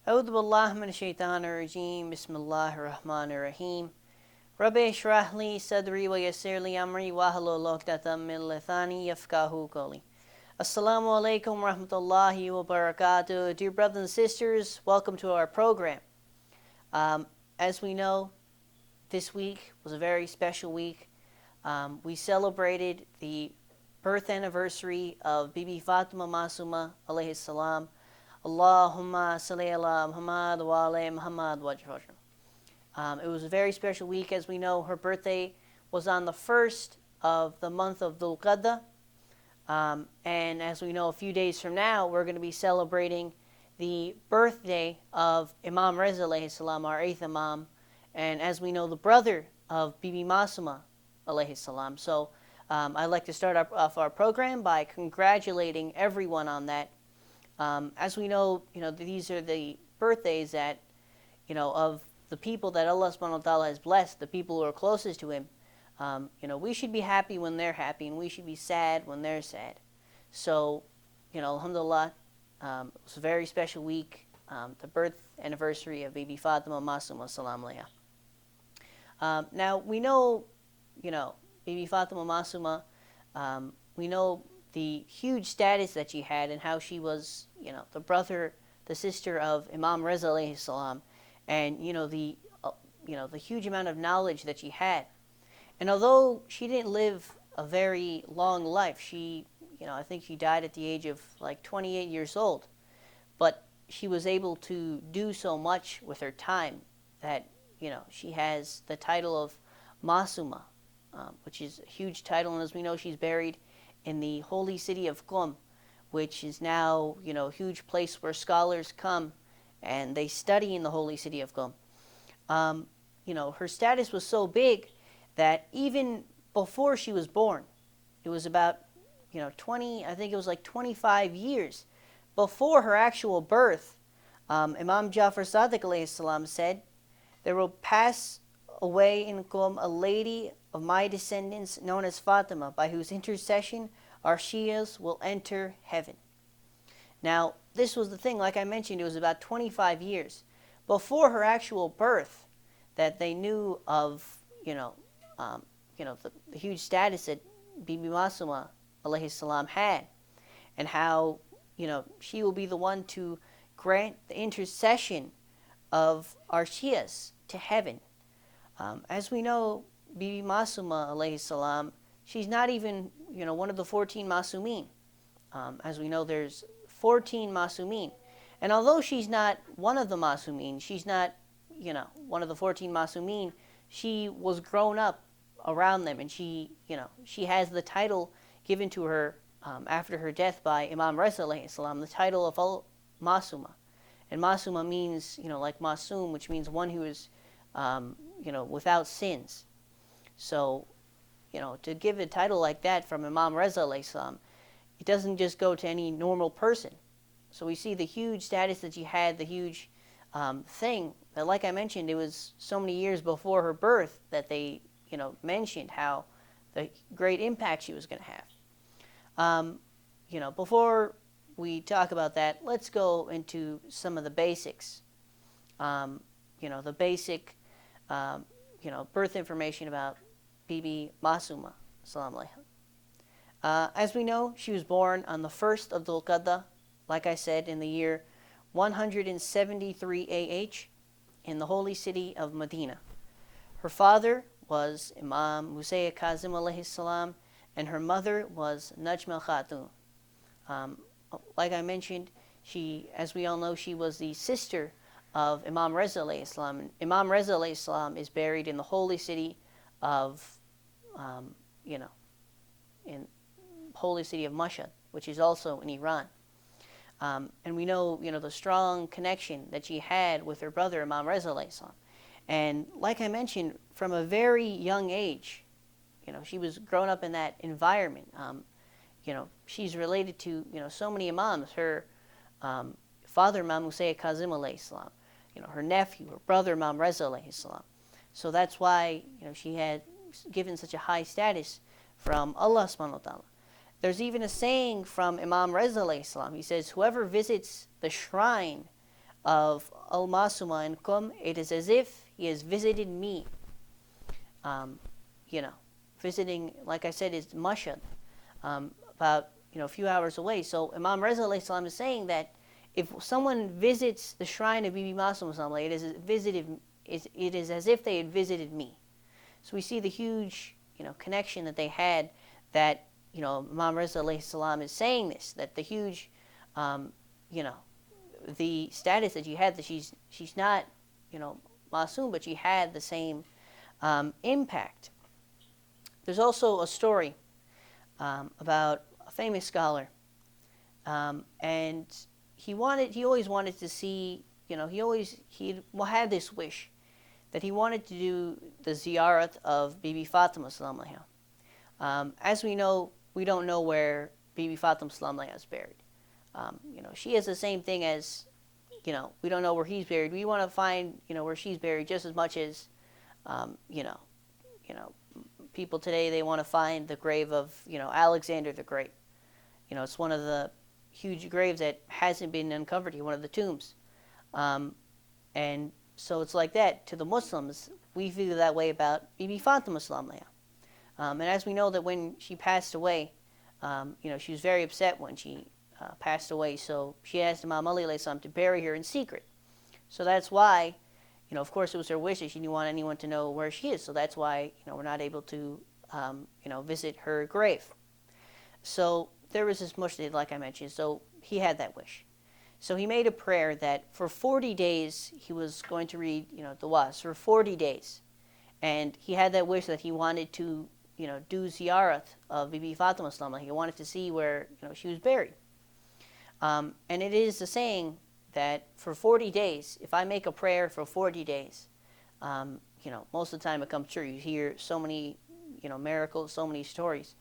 أعوذ بالله من الشيطان الرجيم بسم الله الرحمن الرحيم ربي اشرح لي صدري ويسر لي أمري واحلل عقدة من لساني يفقهوا قولي. Assalamu alaikum warahmatullahi wabarakatuh. Dear brothers and sisters, welcome to our program. As we know, this week was a very special week. We celebrated the birth anniversary of Bibi Fatima Masuma alayhi salam. Allahumma salli ala Muhammad wa ala Muhammad wa It was a very special week. As we know, her birthday was on the 1st of the month of Dhul Qadda. And as we know, a few days from now, we're going to be celebrating the birthday of Imam Reza alayhi salam, our 8th Imam. And as we know, the brother of Bibi Masuma alayhi salam. So I'd like to start off our program by congratulating everyone on that. As we know, these are the birthdays that, of the people that Allah subhanahu wa ta'ala has blessed, the people who are closest to Him. We should be happy when they're happy, and we should be sad when they're sad. So, alhamdulillah, it was a very special week, the birth anniversary of Bibi Fatima Masuma salam alayha. Now, we know, Bibi Fatima Masuma, we know the huge status that she had and how she was, the sister of Imam Reza alayhi salam, and, the huge amount of knowledge that she had. And although she didn't live a very long life, I think she died at the age of like 28 years old, but she was able to do so much with her time that, she has the title of Masuma, which is a huge title, and as we know, she's buried in the holy city of Qom, which is now, a huge place where scholars come and they study in the holy city of Qom. Her status was so big that even before she was born, it was about, 25 years before her actual birth, Imam Jafar Sadiq alayhi salam said, "There will pass away in Qom a lady of my descendants known as Fatima, by whose intercession our Shias will enter heaven." Now, this was the thing, like I mentioned, it was about 25 years before her actual birth that they knew of, the huge status that Bibi Masuma alayhi salam had, and how, she will be the one to grant the intercession of our Shias to heaven. As we know, Bibi Masuma alayhi salam, she's not even, one of the 14 Masumeen. As we know, there's 14 Masumeen. And although she's not one of the Masumeen, she's not, one of the 14 Masumeen, she was grown up around them, and she has the title given to her after her death by Imam Reza alayhi salam, the title of Masuma. And Masuma means, like Masum, which means one who is, without sins. So, to give a title like that from Imam Reza alayhi salam, it doesn't just go to any normal person. So we see the huge status that she had, the huge thing that, like I mentioned, it was so many years before her birth that they, mentioned how the great impact she was going to have. Before we talk about that, let's go into some of the basics. The basic, birth information about Bibi Masuma, salam alayha. As we know, she was born on the 1st of Dhul Qadda, like I said, in the year 173 AH in the holy city of Medina. Her father was Imam Musayyid Kazim alayhi salam, and her mother was Najma Khatun. Like I mentioned, she, as we all know, she was the sister of Imam Reza alayhi salam. Imam Reza alayhi salam is buried in the holy city of, in holy city of Mashhad, which is also in Iran. And we know, the strong connection that she had with her brother Imam Reza alayhi salam. And like I mentioned, from a very young age, she was grown up in that environment. She's related to, so many imams. Her father, Imam Musayyid Kazim alayhi salam, her nephew, her brother, Imam Reza alayhi salam. So that's why, she had given such a high status from Allah subhanahu wa ta'ala. There's even a saying from Imam Reza alayhi salam. He says, whoever visits the shrine of Al-Masuma in Qum, it is as if he has visited me. You know, visiting, like I said, is Mashhad, about a few hours away. So Imam Reza alayhi salam is saying that if someone visits the shrine of Bibi Masuma, it is as if they had visited me. So we see the huge connection that they had. That Imam Reza alayhi salam is saying this, that the huge the status that she had, that she's not Masum, but she had the same impact. There's also a story about a famous scholar, and he always wanted to see, he had this wish that he wanted to do the ziyarat of Bibi Fatima salam alaiha. As we know, we don't know where Bibi Fatima salam alaiha is buried. She has the same thing as, we don't know where he's buried. We want to find, where she's buried just as much as, people today, they want to find the grave of, Alexander the Great. It's one of the huge graves that hasn't been uncovered here, one of the tombs. And so it's like that. To the Muslims, we feel that way about Bibi Fatima salam alaiha. And as we know that when she passed away, she was very upset when she passed away. So she asked Imam Ali alayhi salam to bury her in secret. So that's why, of course it was her wish that she didn't want anyone to know where she is. So that's why, we're not able to, visit her grave. So there was this mujtahid, like I mentioned. So he had that wish. So he made a prayer that for 40 days he was going to read, du'as for 40 days. And he had that wish that he wanted to, do ziyarat of Bibi Fatima salam alaiha. He wanted to see where, she was buried. And it is the saying that for 40 days, if I make a prayer for 40 days, most of the time it comes true. You hear so many, miracles, so many stories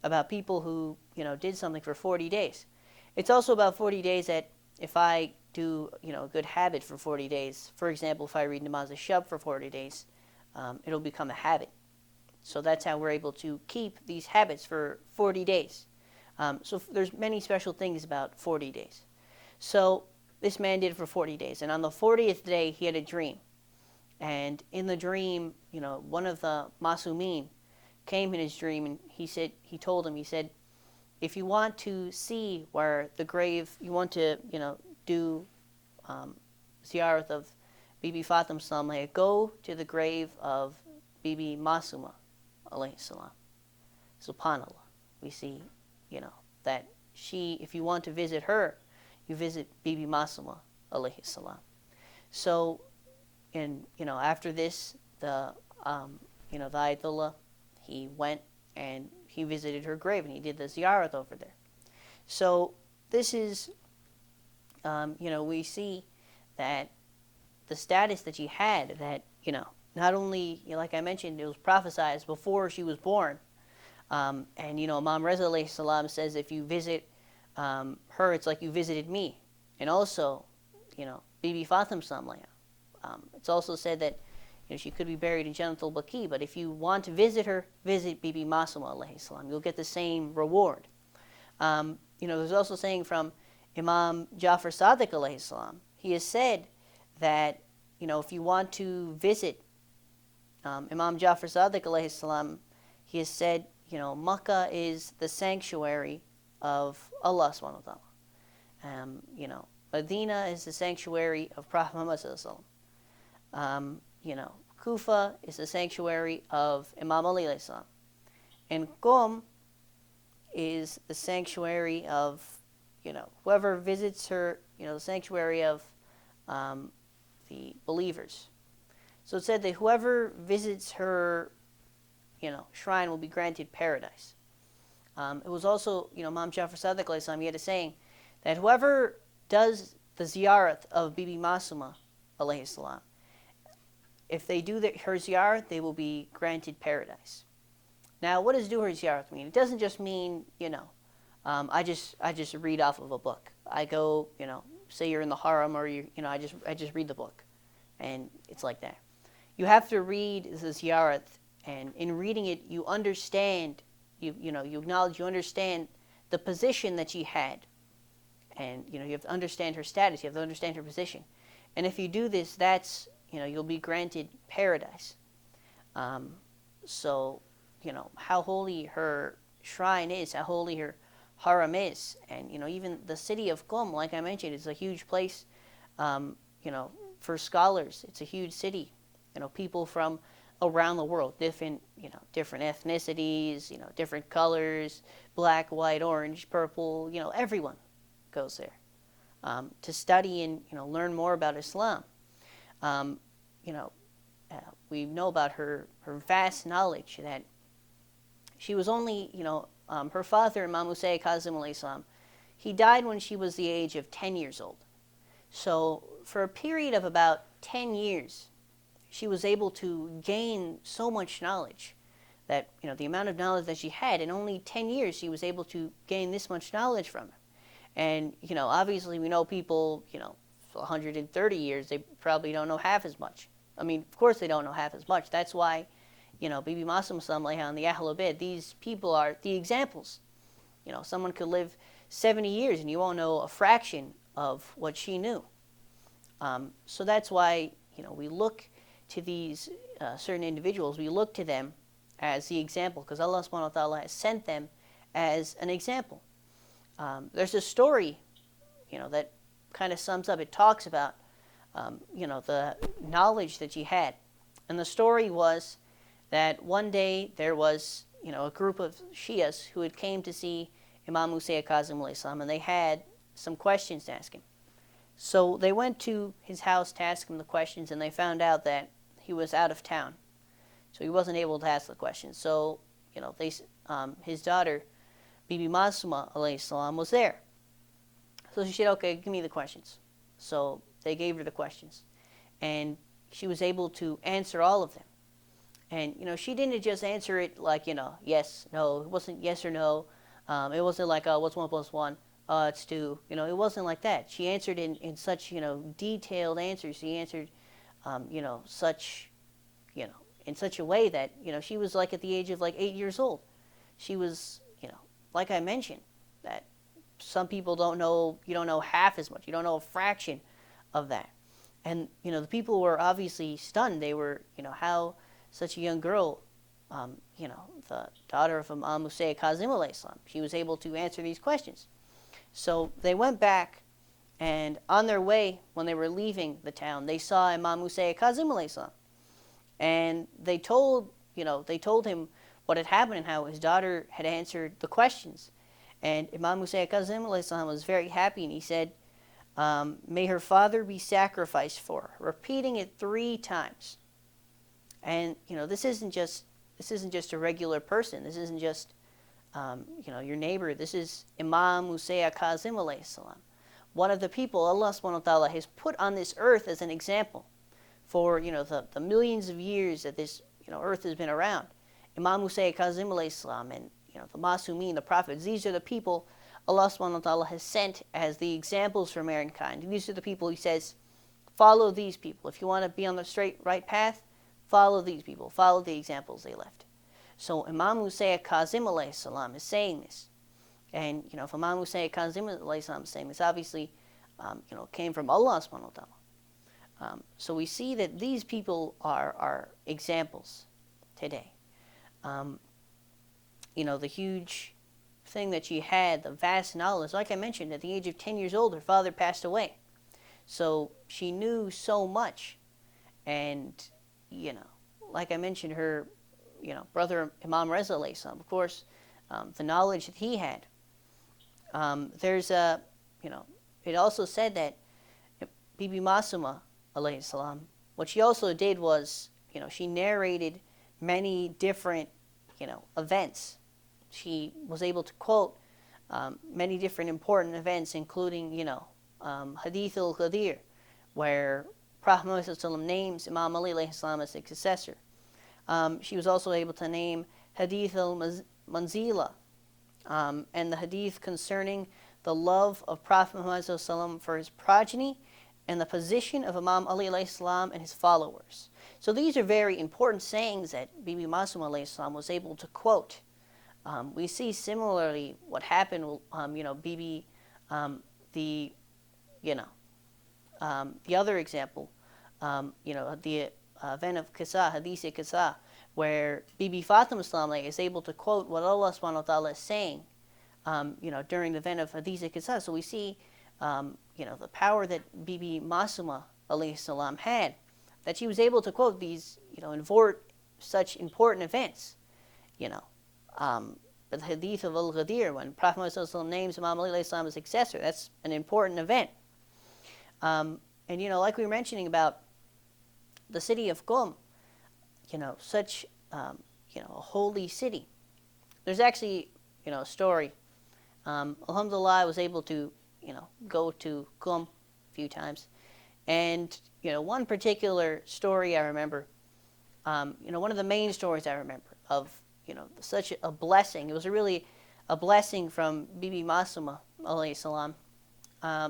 about people who, did something for 40 days. It's also about 40 days that if I do, a good habit for 40 days, for example, if I read Namaz al-Shab for 40 days, it'll become a habit. So that's how we're able to keep these habits for 40 days. So there's many special things about 40 days. So this man did it for 40 days. And on the 40th day, he had a dream. And in the dream, one of the Masumin came in his dream, and he said, if you want to see where the grave, you want to, do ziyarat of Bibi Fatima salam alaiha, go to the grave of Bibi Masuma alayhi salam. SubhanAllah. We see, that she, if you want to visit her, you visit Bibi Masuma alayhi salam. So, after this, the Ayatollah, he went and he visited her grave and he did the ziyarat over there. So this is, we see that the status that she had, that, not only, like I mentioned, it was prophesied before she was born. And, Imam Reza alayhi salam says, if you visit her, it's like you visited me. And also, Bibi Fatima salam alaiha. It's also said that, she could be buried in Jannat al-Baqi, but if you want to visit her, visit Bibi Masuma alayhi salam. You'll get the same reward. There's also saying from Imam Jafar Sadiq alayhi salam. He has said that, if you want to visit Imam Jafar Sadiq alayhi salam, he has said, Makkah is the sanctuary of Allah subhanahu wa ta'ala. Medina is the sanctuary of Prophet Muhammad sallallahu alaihi wasallam. Kufa is the sanctuary of Imam Ali alayhi salam. And Qum is the sanctuary of, whoever visits her, the sanctuary of the believers. So it said that whoever visits her, shrine will be granted paradise. It was also, Imam Jafar Sadiq alayhi salam, he had a saying that whoever does the ziyarat of Bibi Masuma alayhi salam, if they do her ziyarat, they will be granted paradise. Now, what does do her ziyarat mean? It doesn't just mean, I just read off of a book. I go, say you're in the haram, or I just read the book, and it's like that. You have to read the ziyarat, and in reading it, you understand, you acknowledge, you understand the position that she had, and you have to understand her status. You have to understand her position, And if you do this, that's, you'll be granted paradise. So, how holy her shrine is, how holy her haram is. And, even the city of Qom, like I mentioned, is a huge place, for scholars. It's a huge city. People from around the world, different ethnicities, different colors, black, white, orange, purple, everyone goes there to study and, learn more about Islam. Um, you know, we know about her vast knowledge, that she was only, her father, Imam Hussein Kazim alayhi salam, he died when she was the age of 10 years old. So for a period of about 10 years, she was able to gain so much knowledge that, the amount of knowledge that she had, in only 10 years, she was able to gain this much knowledge from her. And, obviously we know people, 130 years, they probably don't know half as much. I mean, of course they don't know half as much. That's why, Bibi Masuma and the Ahlul Bayt, these people are the examples. Someone could live 70 years and you won't know a fraction of what she knew. So that's why, we look to these certain individuals, we look to them as the example, because Allah subhanahu wa ta'ala has sent them as an example. There's a story, that kind of sums up, it talks about, the knowledge that she had. And the story was that one day there was, a group of Shias who had came to see Imam Hussein Kazim alayhi salam, and they had some questions to ask him. So they went to his house to ask him the questions, and they found out that he was out of town. So he wasn't able to ask the questions. So, his daughter, Bibi Masuma alayhi salam, was there. So she said, okay, give me the questions. So they gave her the questions. And she was able to answer all of them. And, she didn't just answer it like, yes, no. It wasn't yes or no. It wasn't like, what's 1 plus 1? It's 2. It wasn't like that. She answered in such, detailed answers. She answered, such, in such a way that, she was like at the age of like 8 years old. She was, like I mentioned, that some people don't know, you don't know half as much. You don't know a fraction of that. And, the people were obviously stunned. They were, how such a young girl, the daughter of Imam Hussein Kazim alayhi salam, she was able to answer these questions. So they went back, and on their way, when they were leaving the town, they saw Imam Hussein Kazim alayhi salam. And they told him what had happened and how his daughter had answered the questions. And Imam Hussein Kazim alayhi salam was very happy, and he said, may her father be sacrificed for her, repeating it 3 times. And, this isn't just a regular person. This isn't just, your neighbor. This is Imam Hussein Kazim alayhi salam, one of the people Allah subhanahu wa ta'ala has put on this earth as an example for, the millions of years that this, earth has been around. Imam Hussein Kazim alayhi salam and, the Masumeen, the prophets, these are the people Allah subhanahu wa ta'ala has sent as the examples for mankind. These are the people He says, follow these people. If you want to be on the straight, right path, follow these people. Follow the examples they left. So Imam Hussein Kazim alayhi salam is saying this. And, if Imam Hussein Kazim alayhi salam is saying this, obviously, came from Allah subhanahu wa ta'ala. So we see that these people are examples today. The huge thing that she had, the vast knowledge, like I mentioned, at the age of 10 years old, her father passed away. So she knew so much. And, like I mentioned, her, brother Imam Reza alayhi salam, of course, the knowledge that he had. There's a, it also said that Bibi Masuma alayhi salam, what she also did was, she narrated many different, events. She was able to quote many different important events, including, Hadith al-Qadir, where Prophet Muhammad names Imam Ali alayhi salam as his successor. She was also able to name Hadith al-Manzila, and the hadith concerning the love of Prophet Muhammad for his progeny and the position of Imam Ali alayhi salam and his followers. So these are very important sayings that Bibi Masuma alayhi salam was able to quote. We see similarly what happened, Bibi, the other example, the event of Qissa, Hadith Qissa, where Bibi Fatima Salam is able to quote what Allah subhanahu wa ta'ala is saying, during the event of Hadith Qissa. So we see, the power that Bibi Masuma alayhi salam had, that she was able to quote these, such important events, the Hadith of Al-Ghadir, when Prophet Muhammad names Imam Ali alayhi salam as successor, that's an important event. And like we were mentioning about the city of Qum, such, a holy city. There's actually, a story. Alhamdulillah, I was able to, go to Qum a few times. And, one particular story I remember, one of the main stories I remember of, such a blessing. It was really a blessing from Bibi Masuma alayhi salam.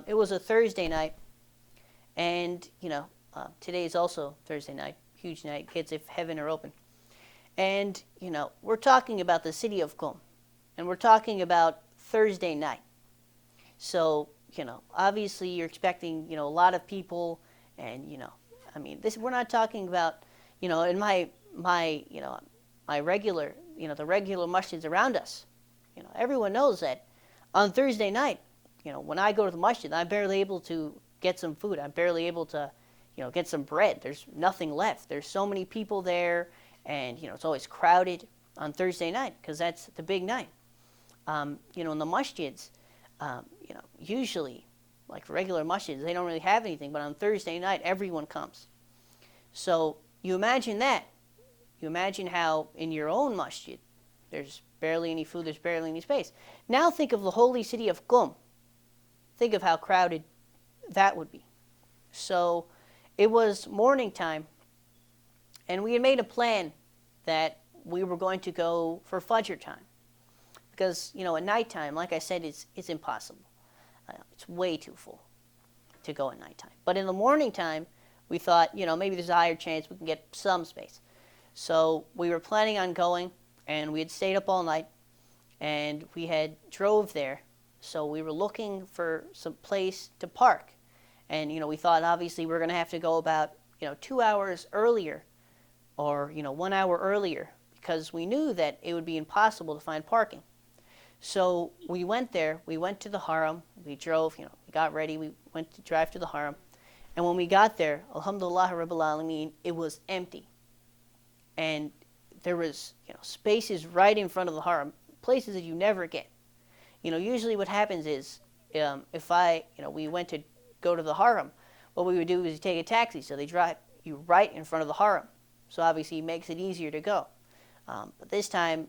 It was a Thursday night. And, today is also Thursday night, huge night, kids if heaven are open. And, we're talking about the city of Qum, and we're talking about Thursday night. So, obviously you're expecting, a lot of people, and, we're not talking about, in my regular, the regular masjids around us. Everyone knows that on Thursday night, when I go to the masjid, I'm barely able to get some food. I'm barely able to, get some bread. There's nothing left. There's so many people there, and, it's always crowded on Thursday night because that's the big night. In the masjids, usually, like regular masjids, they don't really have anything, but on Thursday night, everyone comes. So you imagine that. You imagine how in your own masjid, there's barely any food, there's barely any space. Now think of the holy city of Qum. Think of how crowded that would be. So it was morning time, and we had made a plan that we were going to go for Fajr time. Because, at nighttime, like I said, it's impossible. It's way too full to go at nighttime. But in the morning time, we thought, maybe there's a higher chance we can get some space. So we were planning on going, and we had stayed up all night, and we had drove there. So we were looking for some place to park. And, we thought obviously we're going to have to go about, 2 hours earlier or, 1 hour earlier because we knew that it would be impossible to find parking. So we went there, we went to the Haram, we drove, we got ready, we went to drive to the Haram. And when we got there, Alhamdulillah Rabbil Alameen, it was empty. And there was, spaces right in front of the Haram, places that you never get. Usually what happens is, if we went to go to the Haram, what we would do is take a taxi, so they drive you right in front of the Haram. So obviously it makes it easier to go. But this time,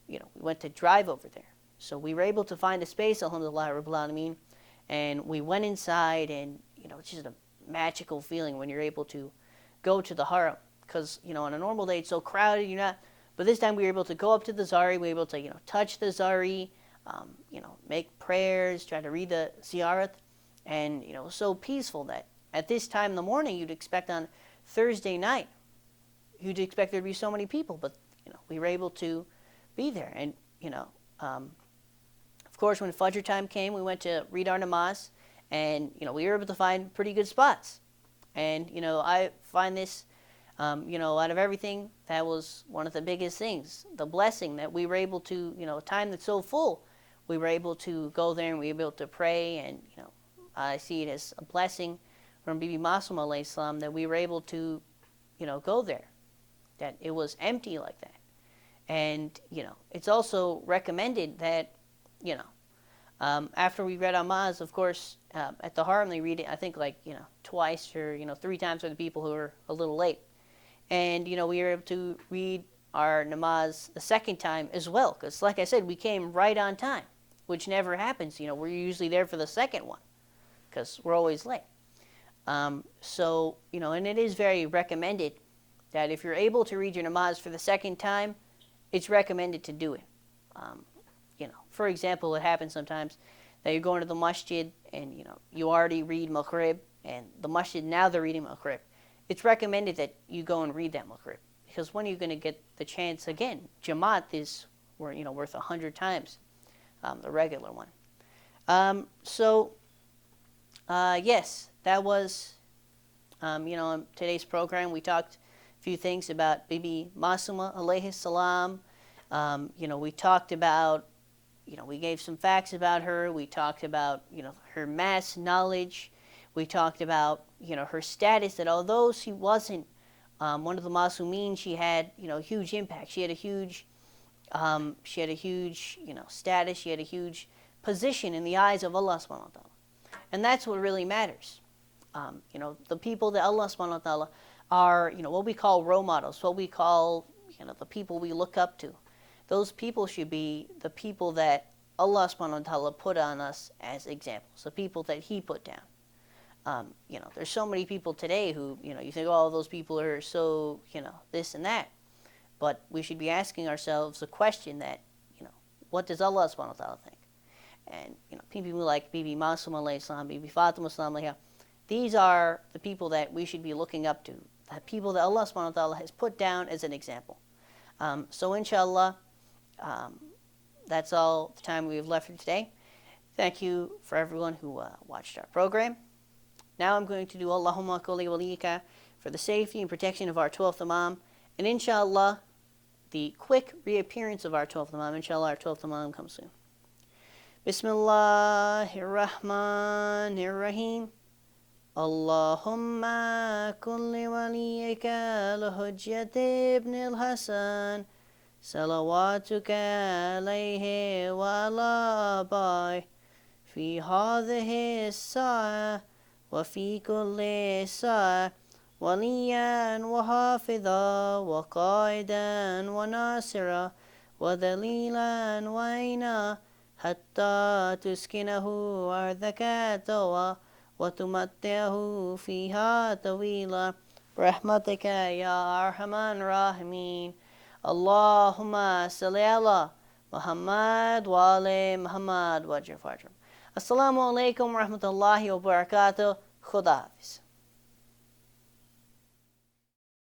we went to drive over there. So we were able to find a space, Alhamdulillah Rabbil Alameen, and we went inside, and, it's just a magical feeling when you're able to go to the Haram. Because, on a normal day, it's so crowded, but this time we were able to go up to the Zari, we were able to, touch the Zari, make prayers, try to read the Ziyarat, and, it was so peaceful that at this time in the morning, you'd expect on Thursday night, you'd expect there'd be so many people, but, we were able to be there. And, of course, when Fajr time came, we went to read our namaz, and, we were able to find pretty good spots. And, I find this, out of everything, that was one of the biggest things, the blessing that we were able to, a time that's so full, we were able to go there and we were able to pray, and, I see it as a blessing from Bibi Masuma alayhi salam that we were able to, go there, that it was empty like that. And, it's also recommended that, after we read Amaz, of course, at the Haram they read it, I think, twice or, 3 times for the people who are a little late. And, we were able to read our namaz the second time as well. Because, like I said, we came right on time, which never happens. We're usually there for the second one because we're always late. So, and it is very recommended that if you're able to read your namaz for the second time, it's recommended to do it. For example, it happens sometimes that you're going to the masjid and, you already read Maghrib, and the masjid, now they're reading Maghrib. It's recommended that you go and read that Maghrib, because when are you going to get the chance again? Jamaat is, worth 100 times the regular one. Yes, that was, in today's program we talked a few things about Bibi Masuma alayhi salam. We talked about, we gave some facts about her. We talked about, her mass knowledge. We talked about, her status, that although she wasn't one of the Masumeen, she had, huge impact. She had a huge, status. She had a huge position in the eyes of Allah subhanahu wa ta'ala. And that's what really matters. The people that Allah subhanahu wa ta'ala are, what we call role models, what we call, the people we look up to. Those people should be the people that Allah subhanahu wa ta'ala put on us as examples, the people that He put down. There's so many people today who, you think, oh, those people are so, this and that. But we should be asking ourselves the question that, what does Allah subhanahu wa ta'ala think? And, people like Bibi Masum alayhi salam, Bibi Fatima salam alayha, these are the people that we should be looking up to, the people that Allah subhanahu wa ta'ala has put down as an example. So inshallah, that's all the time we have left for today. Thank you for everyone who watched our program. Now I'm going to do Allahumma kulli waliyika for the safety and protection of our 12th Imam. And inshallah, the quick reappearance of our 12th Imam. Inshallah, our 12th Imam comes soon. Bismillahirrahmanirrahim. Allahumma kulli waliyika al-Hujjat ibn al-Hassan. صلواتك عليه وعلى آبائه في هذه الساعة وفي كل ساعة وليا وحافظا وقائدا وناصرا وذليلا وعينا حتى تسكنه أرضك طوى وتمتعه فيها طويلا برحمتك يا أرحم الراحمين. Allahumma salli ala Muhammad wa ali Muhammad wa jafar. Assalamu alaikum wa rahmatullahi wa barakatuh. Khuda Hafiz.